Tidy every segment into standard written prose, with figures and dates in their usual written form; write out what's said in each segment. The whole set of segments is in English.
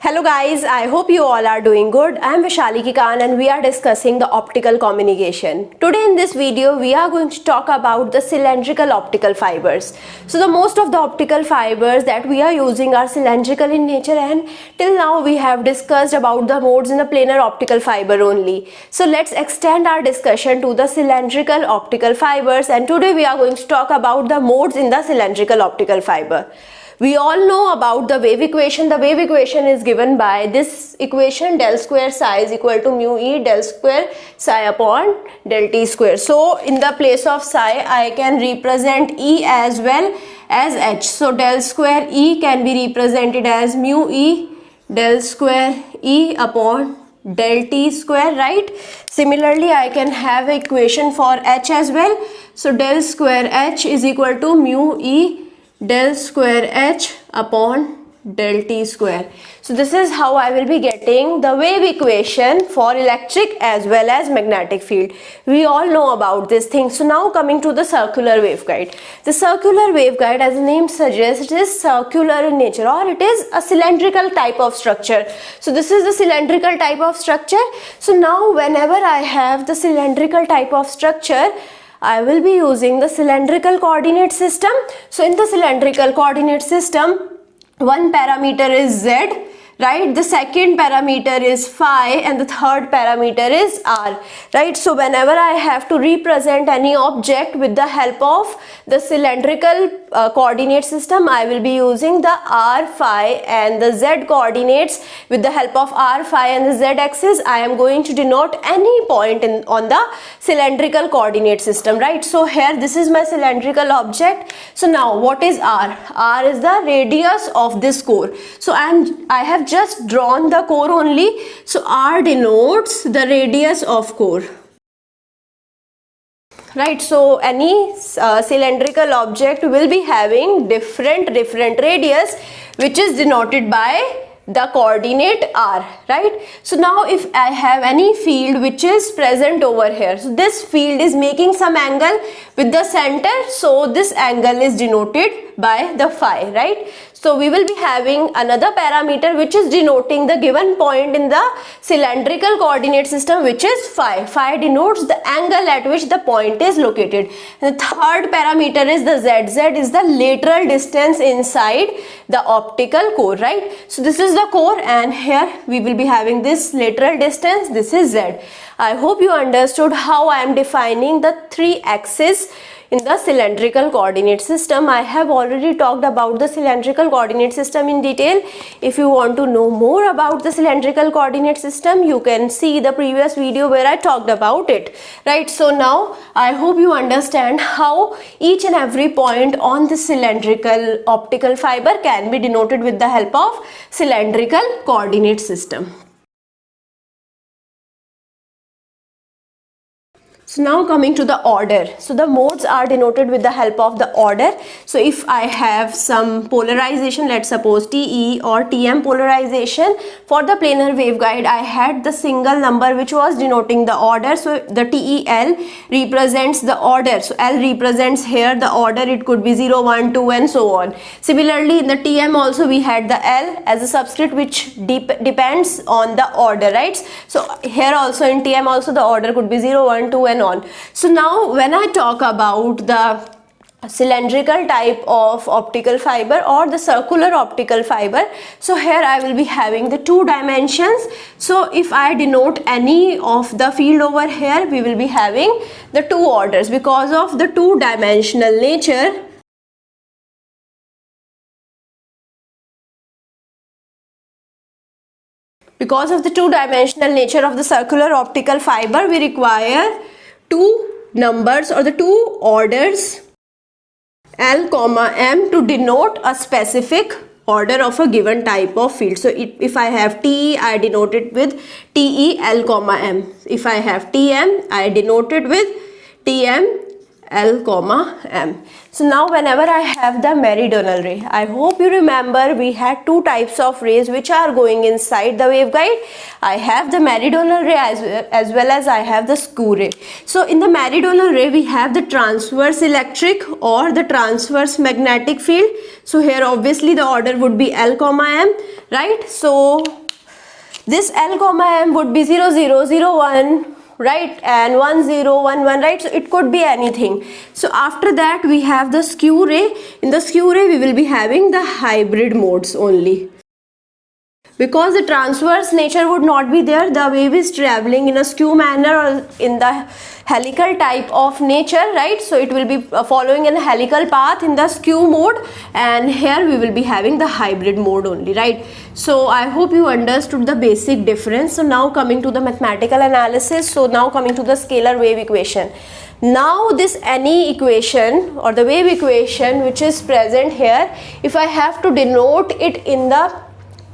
Hello guys, I hope you all are doing good. I am Vishali Kikan and we are discussing the optical communication. Today in this video we are going to talk about the cylindrical optical fibers. So the most of the optical fibers that we are using are cylindrical in nature, and till now we have discussed about the modes in the planar optical fiber only. So let's extend our discussion to the cylindrical optical fibers, and today we are going to talk about the modes in the cylindrical optical fiber. We all know about the wave equation. The wave equation is given by this equation: del square psi is equal to mu e del square psi upon del t square. So in the place of psi I can represent e as well as h. So del square e can be represented as mu e del square e upon del t square, right? Similarly I can have equation for h as well. So del square h is equal to mu e del square h upon del t square. So this is how I will be getting the wave equation for electric as well as magnetic field. We all know about this thing. So now coming to the circular waveguide. The circular waveguide, as the name suggests, it is circular in nature, or it is a cylindrical type of structure. So this is the cylindrical type of structure. So now whenever I have the cylindrical type of structure, I will be using the cylindrical coordinate system. So in the cylindrical coordinate system, one parameter is z, right? The second parameter is phi and the third parameter is r, right? So whenever I have to represent any object with the help of the cylindrical coordinate system, I will be using the r, phi and the z coordinates. With the help of r, phi and the z axis, I am going to denote any point on the cylindrical coordinate system, right? So here this is my cylindrical object. So now what is r? R is the radius of this core. So I have just drawn the core only. So r denotes the radius of core, right? So any cylindrical object will be having different radius, which is denoted by the coordinate r, right? So now if I have any field which is present over here, so this field is making some angle with the center, so this angle is denoted by the phi, right? So we will be having another parameter which is denoting the given point in the cylindrical coordinate system, which is phi. Phi denotes the angle at which the point is located. And the third parameter is the z. Z is the lateral distance inside the optical core, right? So this is the core, and here we will be having this lateral distance. This is z. I hope you understood how I am defining the three axes in the cylindrical coordinate system. I have already talked about the cylindrical coordinate system in detail. If you want to know more about the cylindrical coordinate system, you can see the previous video where I talked about it, right? So now I hope you understand how each and every point on the cylindrical optical fiber can be denoted with the help of cylindrical coordinate system. So now coming to the order. So the modes are denoted with the help of the order. So if I have some polarization, let's suppose TE or TM polarization, for the planar waveguide I had the single number which was denoting the order. So the TEL represents the order. So L represents here the order. It could be 0, 1, 2 and so on. Similarly in the TM also we had the L as a subscript which depends on the order, right? So here also in TM also the order could be 0, 1, 2 and on. So now when I talk about the cylindrical type of optical fiber or the circular optical fiber, so here I will be having the two dimensions. So if I denote any of the field over here, we will be having the two orders because of the two-dimensional nature. Because of the two-dimensional nature of the circular optical fiber, we require two numbers or the two orders L, M to denote a specific order of a given type of field. So if I have TE, I denote it with TE L, M. If I have TM, I denote it with TM L comma M. So now whenever I have the meridional ray, I hope you remember we had two types of rays which are going inside the waveguide. I have the meridional ray as well as I have the skew ray. So in the meridional ray we have the transverse electric or the transverse magnetic field. So here obviously the order would be L comma M, right? So this L comma M would be 0 0 0 1, right, and 1 0 1 1, right? So it could be anything. So after that we have the skew ray. In the skew ray we will be having the hybrid modes only, because the transverse nature would not be there. The wave is traveling in a skew manner or in the helical type of nature, right? So it will be following a helical path in the skew mode, and here we will be having the hybrid mode only, right? So I hope you understood the basic difference. So now coming to the mathematical analysis. So now coming to the scalar wave equation. Now this any equation or the wave equation which is present here, if I have to denote it in the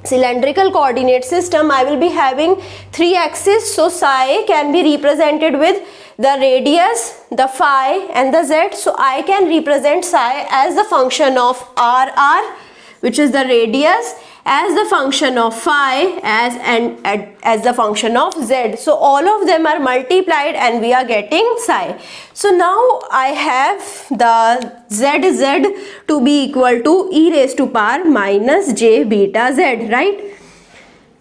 cylindrical coordinate system, I will be having three axes. So psi can be represented with the radius, the phi and the z. So I can represent psi as the function of r, which is the radius, as the function of phi as the function of z. So all of them are multiplied and we are getting psi. So now I have the z to be equal to e raised to power minus j beta z, right?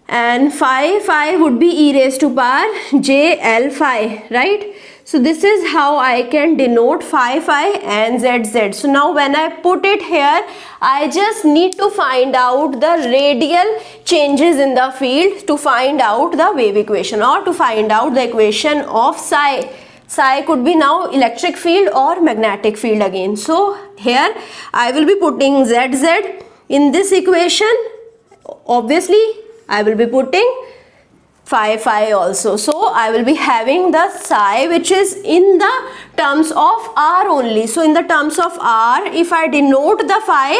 And phi would be e raised to power j L phi, right? So this is how I can denote phi and z. So now when I put it here, I just need to find out the radial changes in the field to find out the wave equation or to find out the equation of psi. Psi could be now electric field or magnetic field again. So here I will be putting z in this equation. Obviously I will be putting phi also. So I will be having the psi which is in the terms of r only. So in the terms of r, if I denote the phi,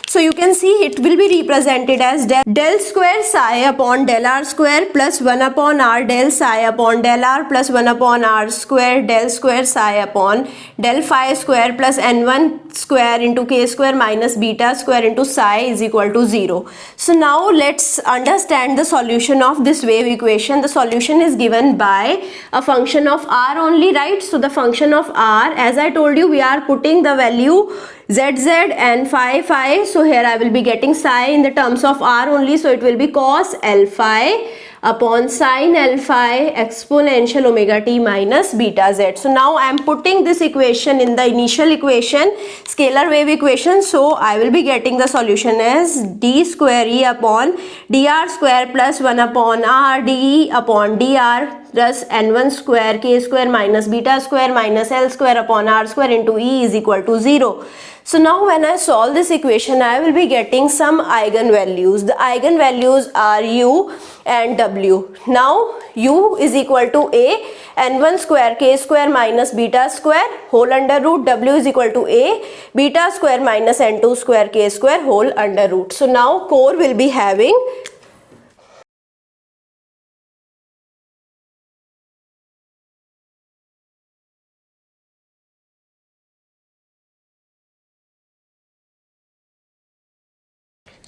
so you can see it will be represented as del square psi upon del r square plus 1 upon r del psi upon del r plus 1 upon r square del square psi upon del phi square plus n1 square into k square minus beta square into psi is equal to 0. So now let's understand the solution of this wave equation. The solution is given by a function of r only, right? So the function of r, as I told you, we are putting the value z and phi. So here I will be getting psi in the terms of r only. So it will be cos L phi upon sin L phi exponential omega t minus beta z. So now I am putting this equation in the initial equation, scalar wave equation. So I will be getting the solution as d square e upon dr square plus 1 upon r de upon dr plus n1 square k square minus beta square minus L square upon r square into e is equal to 0. So now when I solve this equation, I will be getting some eigenvalues. The eigenvalues are u and w. Now u is equal to a n1 square k square minus beta square whole under root, w is equal to a beta square minus n2 square k square whole under root. So now core will be having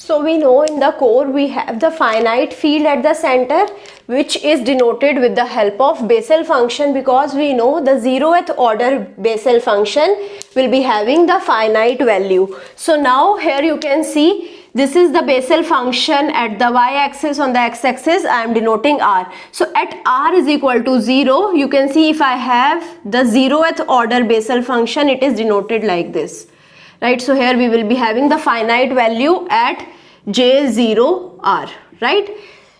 So we know in the core we have the finite field at the center, which is denoted with the help of Bessel function, because we know the 0th order Bessel function will be having the finite value. So now here you can see this is the Bessel function at the y-axis. On the x-axis I am denoting r. So at r is equal to 0, you can see if I have the 0th order Bessel function, it is denoted like this. Right, so here we will be having the finite value at j0r, right?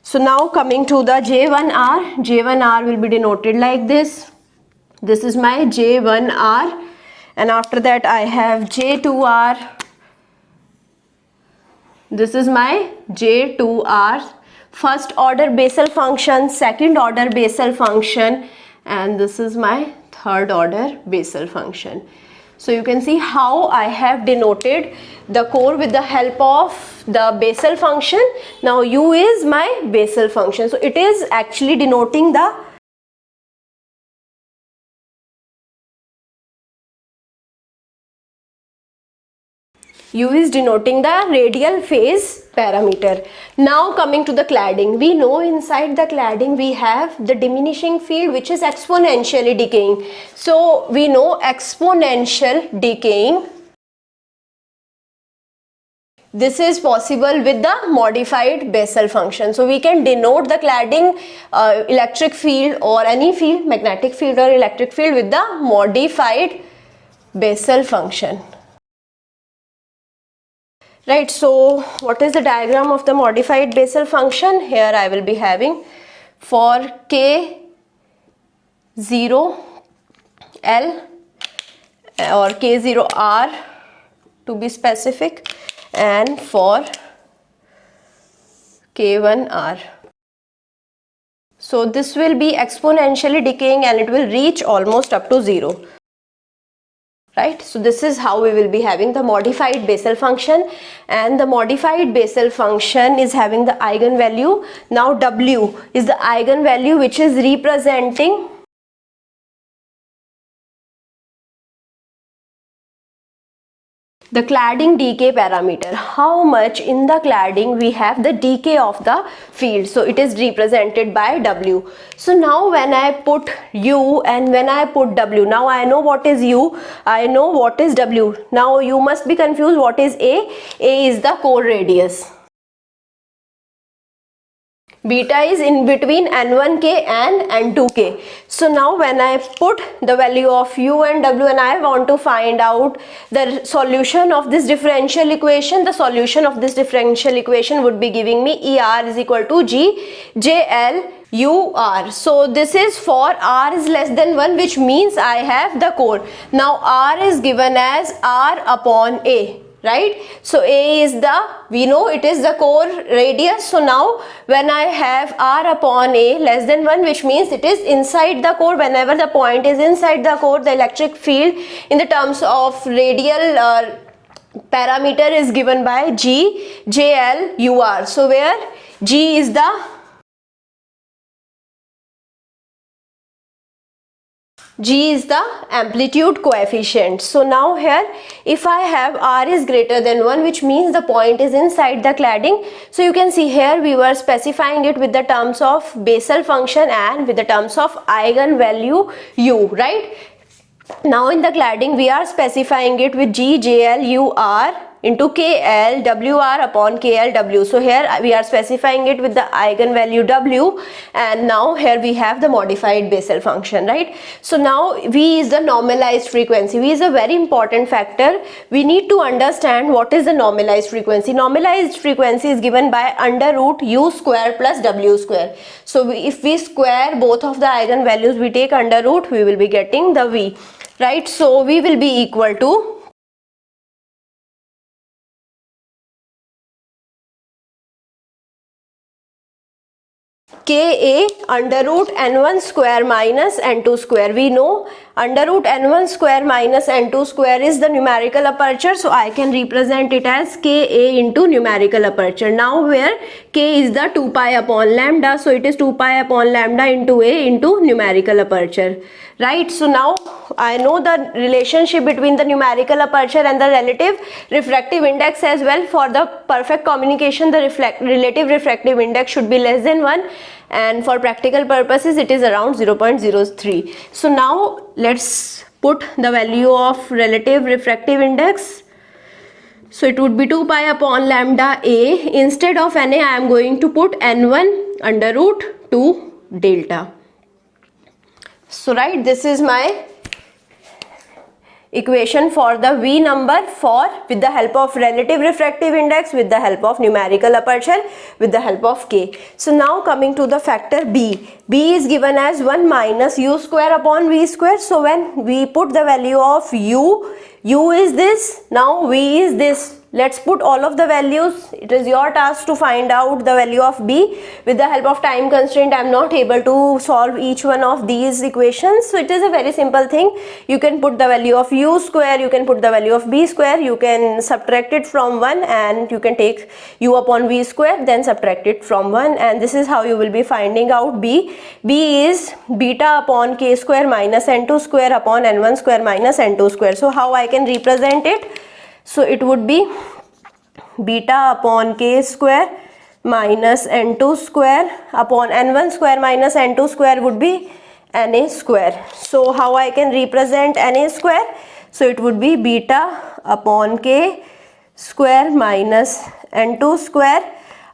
So now coming to the j1r will be denoted like this. This is my j1r, and after that I have j2r. This is my j2r, first order Bessel function, second order Bessel function, and this is my third order Bessel function. So you can see how I have denoted the core with the help of the Bessel function. Now u is my Bessel function. So it is actually denoting the U is denoting the radial phase parameter. Now coming to the cladding, we know inside the cladding we have the diminishing field which is exponentially decaying. So we know exponential decaying. This is possible with the modified Bessel function. So we can denote the cladding electric field or any field, magnetic field or electric field, with the modified Bessel function. Right, so what is the diagram of the modified Bessel function? Here I will be having for K0L or K0R to be specific, and for K1R. So this will be exponentially decaying and it will reach almost up to 0. Right, so this is how we will be having the modified Bessel function, and the modified Bessel function is having the eigenvalue. Now W is the eigenvalue which is representing the cladding decay parameter. How much in the cladding we have the decay of the field, so it is represented by W. So now when I put U and when I put W, now I know what is U, I know what is W. Now you must be confused what is A. A is the core radius. Beta is in between N1K and N2K. So now when I put the value of U and W and I want to find out the solution of this differential equation, the solution of this differential equation would be giving me ER is equal to G JL UR. So this is for R is less than 1, which means I have the core. Now R is given as R upon A. Right, so A is the, we know it is the core radius. So now when I have R upon A less than 1, which means it is inside the core, whenever the point is inside the core, the electric field in the terms of radial parameter is given by G JL UR. So where G is the amplitude coefficient. So now here if I have R is greater than 1, which means the point is inside the cladding. So you can see here we were specifying it with the terms of Bessel function and with the terms of eigenvalue U, right? Now in the cladding we are specifying it with G JL UR into KL WR upon KL W. So here we are specifying it with the eigenvalue W, and now here we have the modified Bessel function, right? So now V is the normalized frequency. V is a very important factor. We need to understand what is the normalized frequency. Normalized frequency is given by under root U square plus W square. So if we square both of the eigenvalues, we take under root, we will be getting the V, right? So V will be equal to Ka under root n1 square minus n2 square. We know under root n1 square minus n2 square is the numerical aperture, so I can represent it as Ka into numerical aperture. Now where K is the 2 pi upon lambda, so it is 2 pi upon lambda into A into numerical aperture, right? So now I know the relationship between the numerical aperture and the relative refractive index as well. For the perfect communication, the relative refractive index should be less than 1, and for practical purposes it is around 0.03. So now let's put the value of relative refractive index. So it would be 2 pi upon lambda A. Instead of NA I am going to put N1 under root 2 delta. So right, this is my equation for the V number for with the help of relative refractive index, with the help of numerical aperture, with the help of K. So now coming to the factor B. B is given as 1 minus U square upon V square. So when we put the value of U is this, now V is this. Let's put all of the values. It is your task to find out the value of B. With the help of time constraint, I am not able to solve each one of these equations. So it is a very simple thing. You can put the value of U square, you can put the value of B square, you can subtract it from 1, and you can take U upon V square, then subtract it from 1, and this is how you will be finding out B. B is beta upon K square minus N2 square upon N1 square minus N2 square. So how I can represent it? So it would be beta upon k square minus n2 square upon n1 square minus n2 square would be na square. So how I can represent na square? So it would be beta upon k square minus n2 square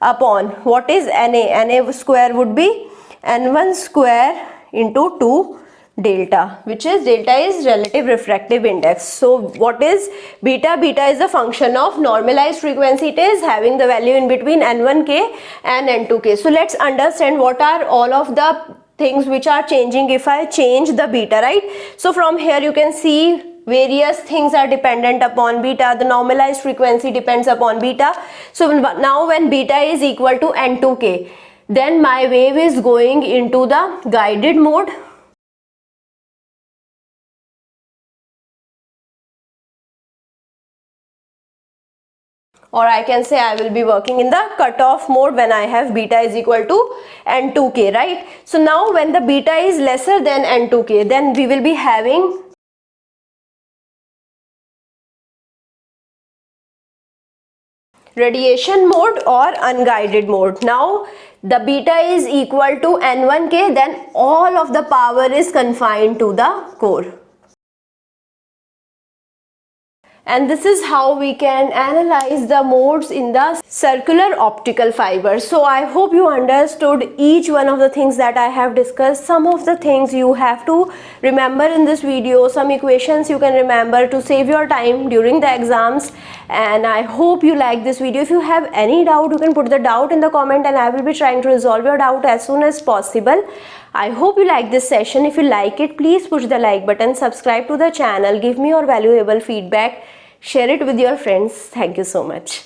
upon what is na? Na square would be n1 square into 2 delta, which is delta is relative refractive index. So what is beta? Beta is a function of normalized frequency. It is having the value in between n1k and n2k. So let's understand what are all of the things which are changing if I change the beta, right? So from here you can see various things are dependent upon beta. The normalized frequency depends upon beta. So now when beta is equal to n2k, then my wave is going into the guided mode. Or I can say I will be working in the cutoff mode when I have beta is equal to n2k, right? So now when the beta is lesser than n2k, then we will be having radiation mode or unguided mode. Now the beta is equal to n1k, then all of the power is confined to the core. And this is how we can analyze the modes in the circular optical fiber. So I hope you understood each one of the things that I have discussed. Some of the things you have to remember in this video, some equations you can remember to save your time during the exams. And I hope you like this video. If you have any doubt, you can put the doubt in the comment and I will be trying to resolve your doubt as soon as possible. I hope you like this session. If you like it, please push the like button, subscribe to the channel, give me your valuable feedback, share it with your friends. Thank you so much.